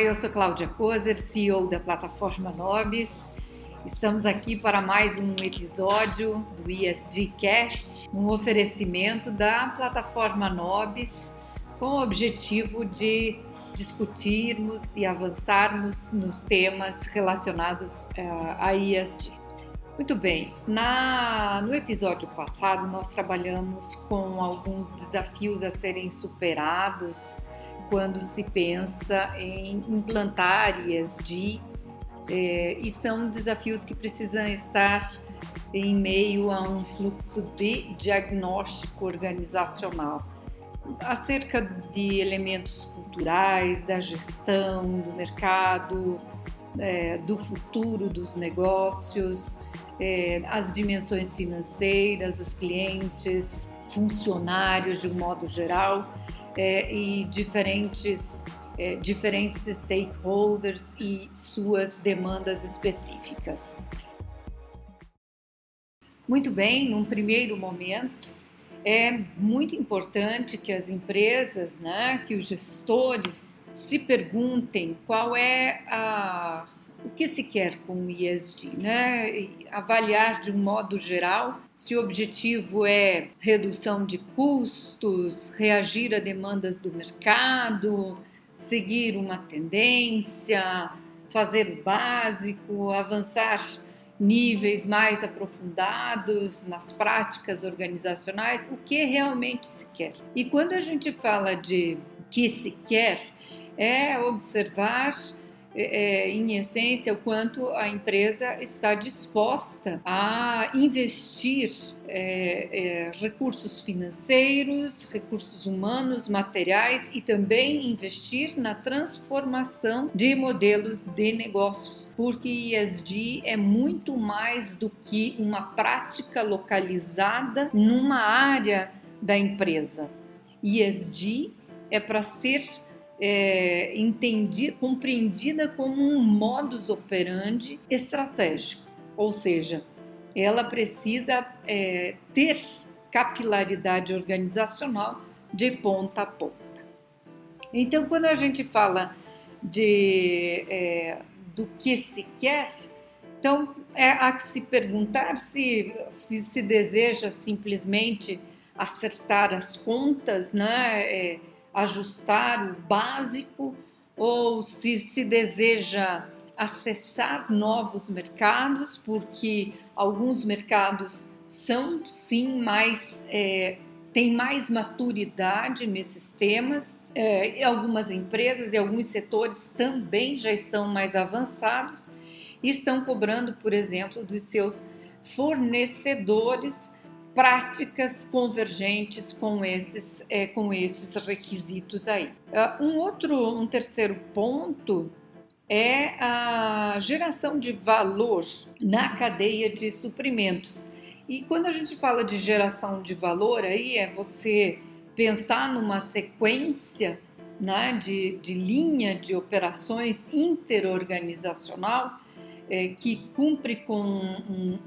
eu sou Cláudia Kozer, CEO da plataforma Nobis. Estamos aqui para mais um episódio do ESG Cast, um oferecimento da plataforma Nobis com o objetivo de discutirmos e avançarmos nos temas relacionados a ESG. Muito bem, no episódio passado nós trabalhamos com alguns desafios a serem superados quando se pensa em implantar ESG, e são desafios que precisam estar em meio a um fluxo de diagnóstico organizacional, acerca de elementos culturais, da gestão, do mercado, do futuro dos negócios, as dimensões financeiras, os clientes, funcionários de um modo geral, e diferentes stakeholders e suas demandas específicas. Muito bem, num primeiro momento, é muito importante que as empresas, que os gestores se perguntem qual é o que se quer com o ESG, E avaliar de um modo geral se o objetivo é redução de custos, reagir a demandas do mercado, seguir uma tendência, fazer o básico, avançar níveis mais aprofundados nas práticas organizacionais, o que realmente se quer. E quando a gente fala de o que se quer, é observar em essência, o quanto a empresa está disposta a investir recursos financeiros, recursos humanos, materiais e também investir na transformação de modelos de negócios, porque ESG é muito mais do que uma prática localizada numa área da empresa. ESG é para ser compreendida como um modus operandi estratégico, ou seja, ela precisa ter capilaridade organizacional de ponta a ponta. Então, quando a gente fala do que se quer, então há que se perguntar se se deseja simplesmente acertar as contas, ajustar o básico, ou se deseja acessar novos mercados, porque alguns mercados são sim têm mais maturidade nesses temas, e algumas empresas e alguns setores também já estão mais avançados e estão cobrando, por exemplo, dos seus fornecedores práticas convergentes com esses requisitos aí. Um terceiro ponto é a geração de valor na cadeia de suprimentos. E quando a gente fala de geração de valor, aí é você pensar numa sequência de linha de operações interorganizacional que cumpre com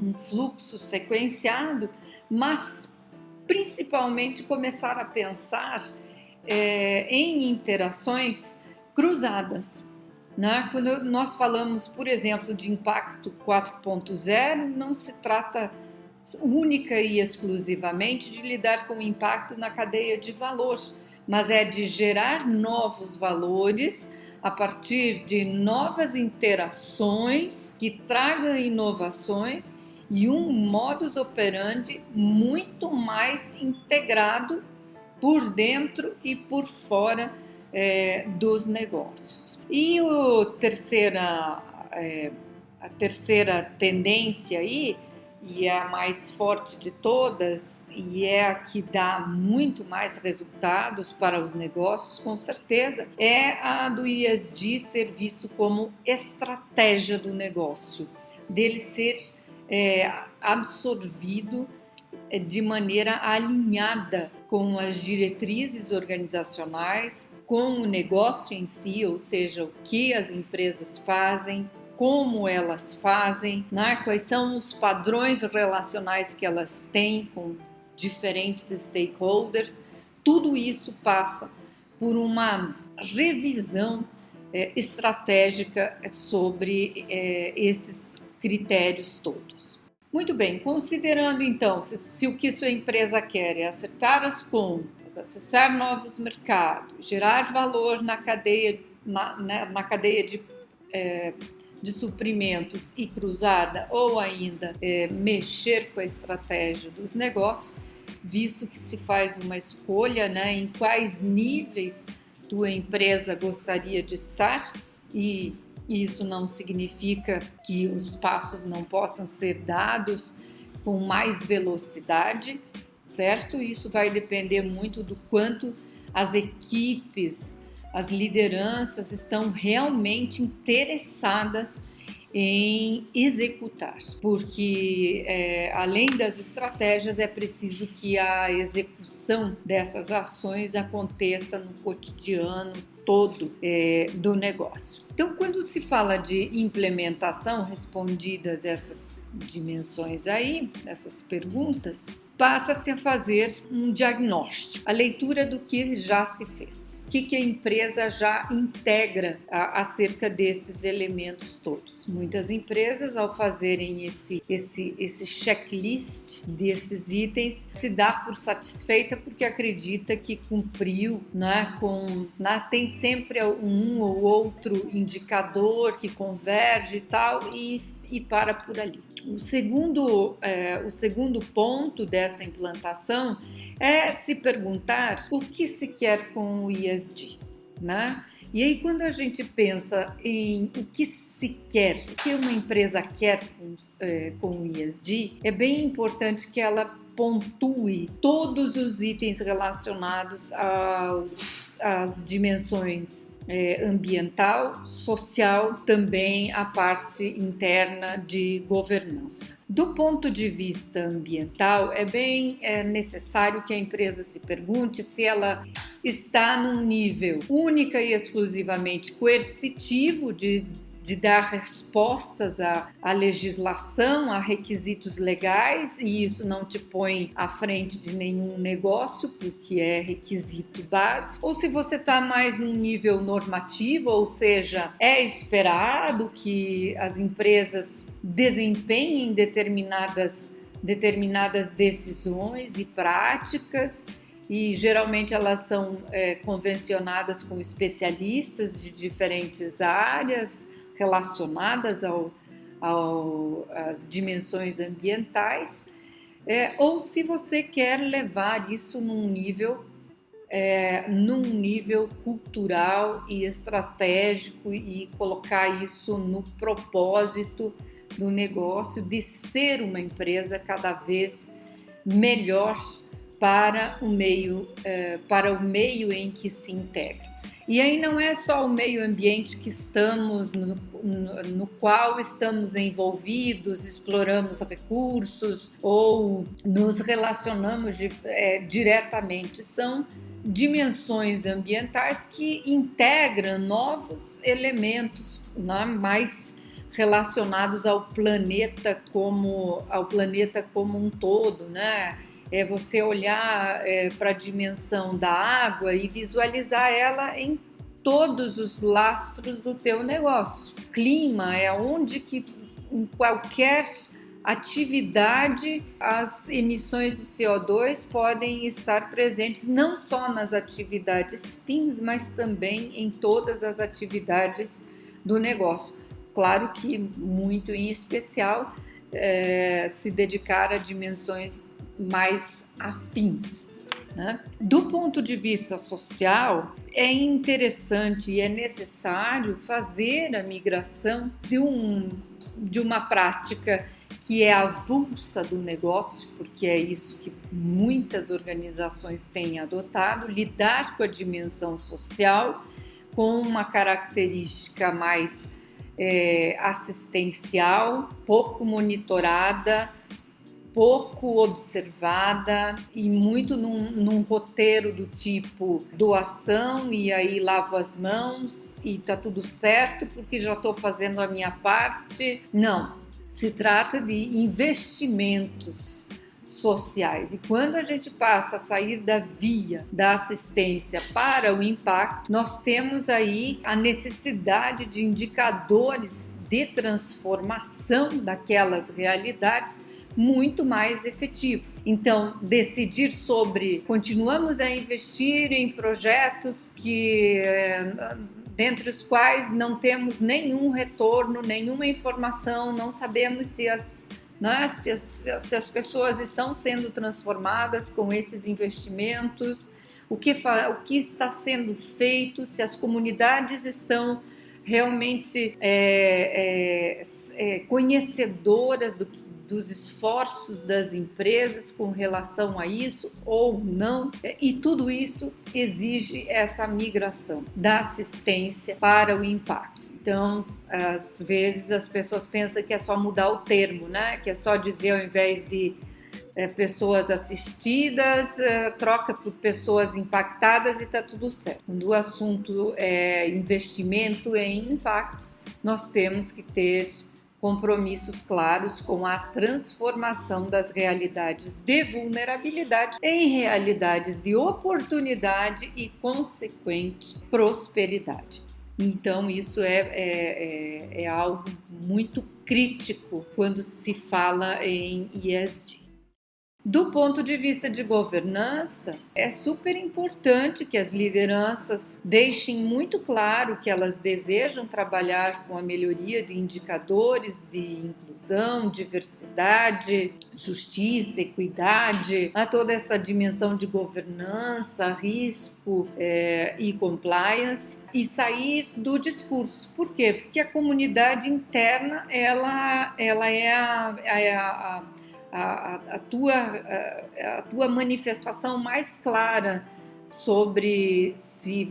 um fluxo sequenciado, mas principalmente começar a pensar em interações cruzadas. Quando nós falamos, por exemplo, de impacto 4.0, não se trata única e exclusivamente de lidar com o impacto na cadeia de valor, mas é de gerar novos valores a partir de novas interações que tragam inovações e um modus operandi muito mais integrado por dentro e por fora dos negócios. E a terceira tendência aí, e é a mais forte de todas, e é a que dá muito mais resultados para os negócios, com certeza, é a do ESG ser visto como estratégia do negócio, dele ser absorvido de maneira alinhada com as diretrizes organizacionais, com o negócio em si, ou seja, o que as empresas fazem, como elas fazem, quais são os padrões relacionais que elas têm com diferentes stakeholders. Tudo isso passa por uma revisão estratégica sobre esses critérios todos. Muito bem, considerando então se o que sua empresa quer é acertar as contas, acessar novos mercados, gerar valor na cadeia, na cadeia de suprimentos e cruzada, ou ainda mexer com a estratégia dos negócios, visto que se faz uma escolha, né, em quais níveis tua empresa gostaria de estar, e isso não significa que os passos não possam ser dados com mais velocidade, certo? Isso vai depender muito do quanto as equipes, as lideranças estão realmente interessadas em executar, porque além das estratégias é preciso que a execução dessas ações aconteça no cotidiano todo do negócio. Então, quando se fala de implementação, respondidas essas dimensões aí, essas perguntas, passa-se a fazer um diagnóstico, a leitura do que já se fez, o que a empresa já integra acerca desses elementos todos. Muitas empresas, ao fazerem esse checklist desses itens, se dá por satisfeita porque acredita que cumpriu, né, tem sempre um ou outro indicador que converge e tal, e para por ali. O segundo ponto dessa implantação é se perguntar o que se quer com o ESG, né? E aí, quando a gente pensa em o que se quer, o que uma empresa quer com o ESG, é bem importante que ela pontue todos os itens relacionados às dimensões ambiental, social, também a parte interna de governança. Do ponto de vista ambiental, é bem necessário que a empresa se pergunte se ela está num nível única e exclusivamente coercitivo de dar respostas à legislação, a requisitos legais, e isso não te põe à frente de nenhum negócio, porque é requisito básico, ou se você está mais num nível normativo, ou seja, é esperado que as empresas desempenhem determinadas decisões e práticas, e geralmente elas são convencionadas com especialistas de diferentes áreas, relacionadas às dimensões ambientais, ou se você quer levar isso num nível cultural e estratégico e colocar isso no propósito do negócio de ser uma empresa cada vez melhor para o meio em que se integra. E aí não é só o meio ambiente que estamos no qual estamos envolvidos, exploramos recursos ou nos relacionamos diretamente, são dimensões ambientais que integram novos elementos, né, mais relacionados ao planeta como um todo, né? É você olhar para a dimensão da água e visualizar ela em todos os lastros do teu negócio. Clima é onde que em qualquer atividade as emissões de CO2 podem estar presentes, não só nas atividades fins, mas também em todas as atividades do negócio. Claro que muito em especial se dedicar a dimensões mais afins, né? Do ponto de vista social, é interessante e é necessário fazer a migração de uma prática que é avulsa do negócio, porque é isso que muitas organizações têm adotado, lidar com a dimensão social com uma característica mais assistencial, pouco monitorada, pouco observada e muito num roteiro do tipo doação e aí lavo as mãos e tá tudo certo porque já estou fazendo a minha parte. Não, se trata de investimentos sociais. E quando a gente passa a sair da via da assistência para o impacto, nós temos aí a necessidade de indicadores de transformação daquelas realidades muito mais efetivos. Então, decidir sobre continuamos a investir em projetos que dentre os quais não temos nenhum retorno, nenhuma informação, não sabemos se as pessoas estão sendo transformadas com esses investimentos, o que está sendo feito, se as comunidades estão realmente conhecedoras dos esforços das empresas com relação a isso ou não, e tudo isso exige essa migração da assistência para o impacto. Então, às vezes as pessoas pensam que é só mudar o termo, né? Que é só dizer, ao invés de pessoas assistidas, troca por pessoas impactadas e está tudo certo. Quando o assunto é investimento em impacto, nós temos que ter compromissos claros com a transformação das realidades de vulnerabilidade em realidades de oportunidade e consequente prosperidade. Então, isso é algo muito crítico quando se fala em ESG. Do ponto de vista de governança, é super importante que as lideranças deixem muito claro que elas desejam trabalhar com a melhoria de indicadores de inclusão, diversidade, justiça, equidade, a toda essa dimensão de governança, risco e compliance, e sair do discurso. Por quê? Porque a comunidade interna ela é a tua manifestação mais clara sobre se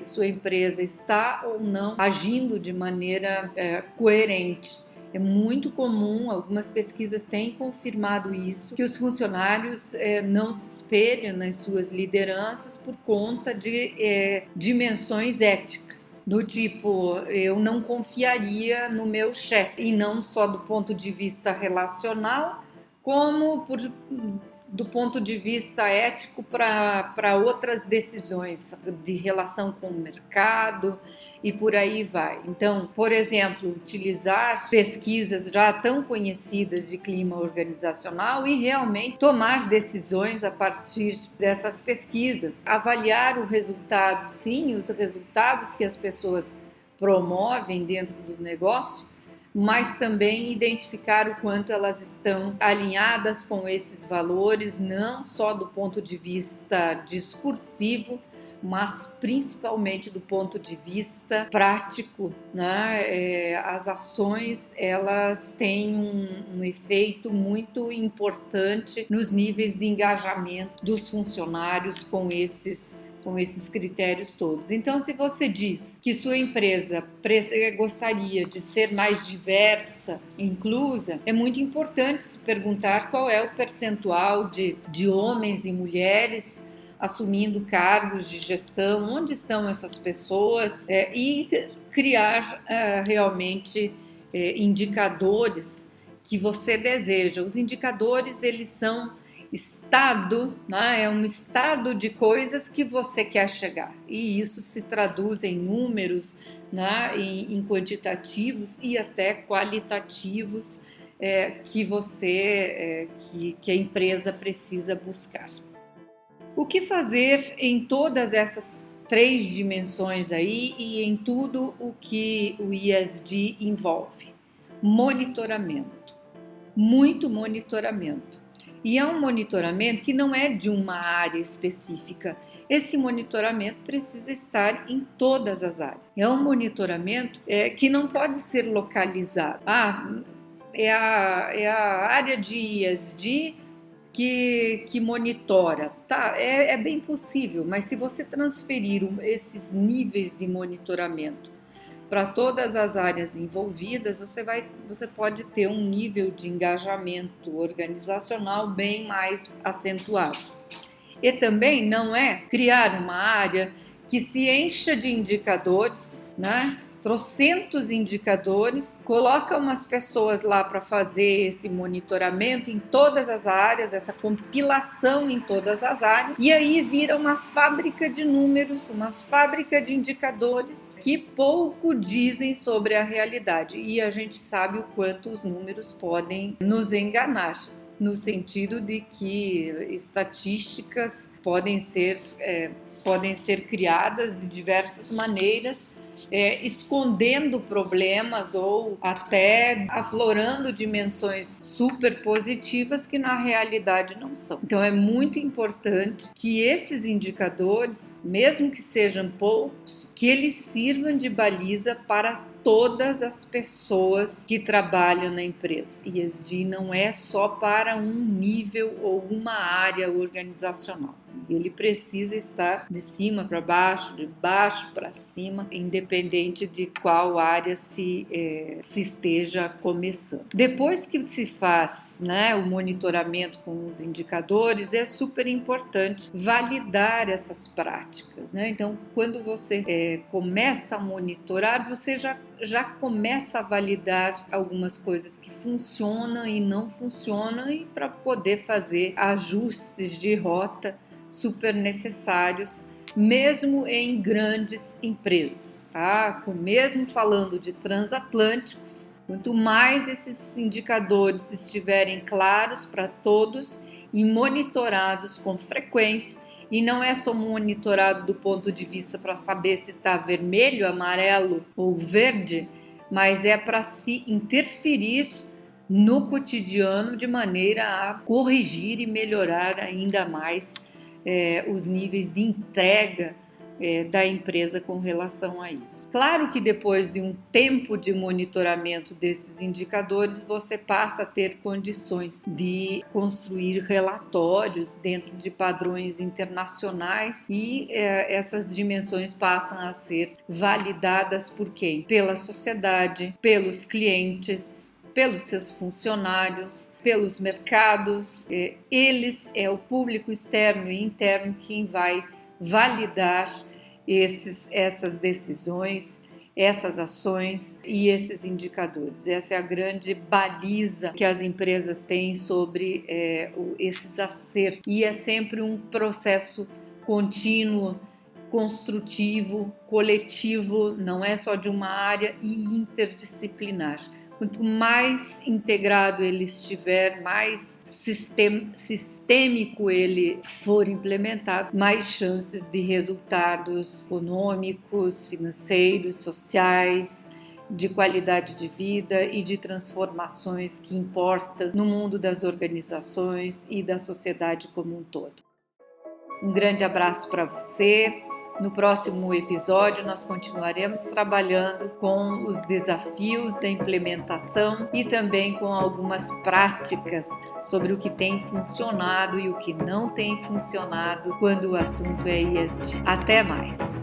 sua empresa está ou não agindo de maneira coerente. É muito comum, algumas pesquisas têm confirmado isso, que os funcionários não se espelham nas suas lideranças por conta de dimensões éticas. Do tipo, eu não confiaria no meu chefe, e não só do ponto de vista relacional, como do ponto de vista ético para outras decisões de relação com o mercado e por aí vai. Então, por exemplo, utilizar pesquisas já tão conhecidas de clima organizacional e realmente tomar decisões a partir dessas pesquisas, avaliar o resultado, sim, os resultados que as pessoas promovem dentro do negócio, mas também identificar o quanto elas estão alinhadas com esses valores, não só do ponto de vista discursivo, mas principalmente do ponto de vista prático, né? As ações, elas têm um efeito muito importante nos níveis de engajamento dos funcionários com esses critérios todos. Então, se você diz que sua empresa gostaria de ser mais diversa, inclusa, é muito importante se perguntar qual é o percentual de homens e mulheres assumindo cargos de gestão, onde estão essas pessoas, e criar realmente indicadores que você deseja. Os indicadores, eles são estado, né? É um estado de coisas que você quer chegar, e isso se traduz em números, né? em quantitativos e até qualitativos que a empresa precisa buscar. O que fazer em todas essas 3 dimensões aí e em tudo o que o ESG envolve? Monitoramento, muito monitoramento. E é um monitoramento que não é de uma área específica. Esse monitoramento precisa estar em todas as áreas. É um monitoramento que não pode ser localizado. É a área de ESG que monitora. Tá, é bem possível, mas se você transferir esses níveis de monitoramento para todas as áreas envolvidas, você pode ter um nível de engajamento organizacional bem mais acentuado. E também não é criar uma área que se encha de indicadores, né? trocentos indicadores, coloca umas pessoas lá para fazer esse monitoramento em todas as áreas, essa compilação em todas as áreas, e aí vira uma fábrica de números, uma fábrica de indicadores que pouco dizem sobre a realidade, e a gente sabe o quanto os números podem nos enganar, no sentido de que estatísticas podem ser criadas de diversas maneiras, escondendo problemas ou até aflorando dimensões super positivas que na realidade não são. Então é muito importante que esses indicadores, mesmo que sejam poucos, que eles sirvam de baliza para todas as pessoas que trabalham na empresa. E ESG não é só para um nível ou uma área organizacional. Ele precisa estar de cima para baixo, de baixo para cima, independente de qual área se esteja começando. Depois que se faz, né, o monitoramento com os indicadores, é super importante validar essas práticas, né? Então, quando você começa a monitorar, você já começa a validar algumas coisas que funcionam e não funcionam, e para poder fazer ajustes de rota super necessários, mesmo em grandes empresas, tá? Mesmo falando de transatlânticos, quanto mais esses indicadores estiverem claros para todos e monitorados com frequência, e não é só monitorado do ponto de vista para saber se está vermelho, amarelo ou verde, mas é para se interferir no cotidiano de maneira a corrigir e melhorar ainda mais os níveis de entrega da empresa com relação a isso. Claro que depois de um tempo de monitoramento desses indicadores, você passa a ter condições de construir relatórios dentro de padrões internacionais, e essas dimensões passam a ser validadas por quem? Pela sociedade, pelos clientes, pelos seus funcionários, pelos mercados. Eles é o público externo e interno quem vai validar essas decisões, essas ações e esses indicadores. Essa é a grande baliza que as empresas têm sobre esses acertos. E é sempre um processo contínuo, construtivo, coletivo, não é só de uma área, e interdisciplinar. Quanto mais integrado ele estiver, mais sistêmico ele for implementado, mais chances de resultados econômicos, financeiros, sociais, de qualidade de vida e de transformações que importam no mundo das organizações e da sociedade como um todo. Um grande abraço para você. No próximo episódio, nós continuaremos trabalhando com os desafios da implementação e também com algumas práticas sobre o que tem funcionado e o que não tem funcionado quando o assunto é ESG. Até mais!